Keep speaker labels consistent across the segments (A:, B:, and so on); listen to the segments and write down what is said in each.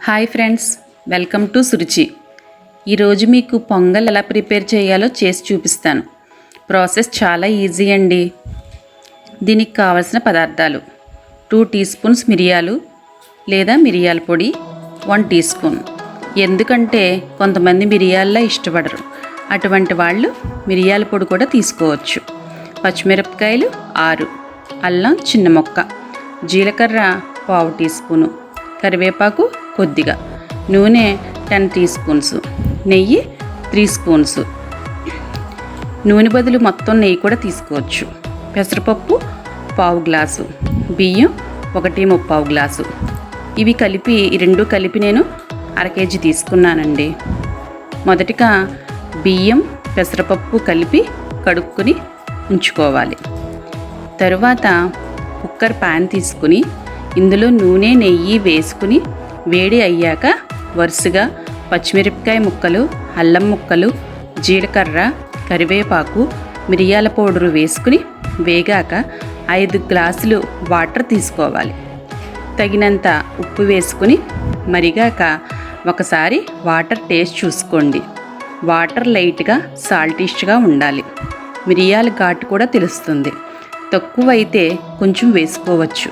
A: Hi friends, welcome to Suruchi. ఈరోజు మీకు పొంగల్ ఎలా ప్రిపేర్ చేయాలో చేసి చూపిస్తాను. ప్రాసెస్ చాలా ఈజీ అండి. దీనికి కావలసిన పదార్థాలు: 2 టీ స్పూన్స్ మిరియాలు లేదా మిరియాల పొడి, 1 టీ స్పూన్. ఎందుకంటే కొంతమంది మిరియాల్లో ఇష్టపడరు, అటువంటి వాళ్ళు మిరియాల పొడి కూడా తీసుకోవచ్చు. పచ్చిమిరపకాయలు 6, అల్లం చిన్న ముక్క, జీలకర్ర 1/2 టీ స్పూను, కరివేపాకు కొద్దిగా, నూనె 10 టీ స్పూన్స్, నెయ్యి 3 స్పూన్స్. నూనె బదులు మొత్తం నెయ్యి కూడా తీసుకోవచ్చు. పెసరపప్పు 1/4 గ్లాసు, బియ్యం 1.75 గ్లాసు. ఇవి కలిపి ఈ రెండు కలిపి నేను 1/2 కేజీ తీసుకున్నానండి. మొదటిగా బియ్యం పెసరపప్పు కలిపి కడుక్కుని ఉంచుకోవాలి. తరువాత కుక్కర్ ప్యాన్ తీసుకుని ఇందులో నూనె నెయ్యి వేసుకుని వేడి అయ్యాక వరుసగా పచ్చిమిరపకాయ ముక్కలు, అల్లం ముక్కలు, జీలకర్ర, కరివేపాకు, మిరియాల పౌడరు వేసుకుని వేగాక 5 గ్లాసులు వాటర్ తీసుకోవాలి. తగినంత ఉప్పు వేసుకుని మరిగాక ఒకసారి వాటర్ టేస్ట్ చూసుకోండి. వాటర్ లైట్గా సాల్టిష్గా ఉండాలి. మిరియాల ఘాటు కూడా తెలుస్తుంది. తక్కువైతే కొంచెం వేసుకోవచ్చు.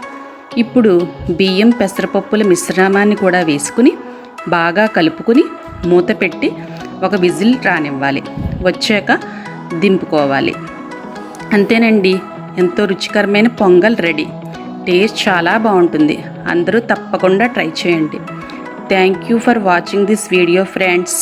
A: ఇప్పుడు బియ్యం పెసరపప్పుల మిశ్రమాన్ని కూడా వేసుకుని బాగా కలుపుకుని మూత పెట్టి ఒక విజిల్ రానివ్వాలి. వచ్చాక దింపుకోవాలి. అంతేనండి, ఎంతో రుచికరమైన పొంగల్ రెడీ. టేస్ట్ చాలా బాగుంటుంది. అందరూ తప్పకుండా ట్రై చేయండి. Thank you for watching this video friends.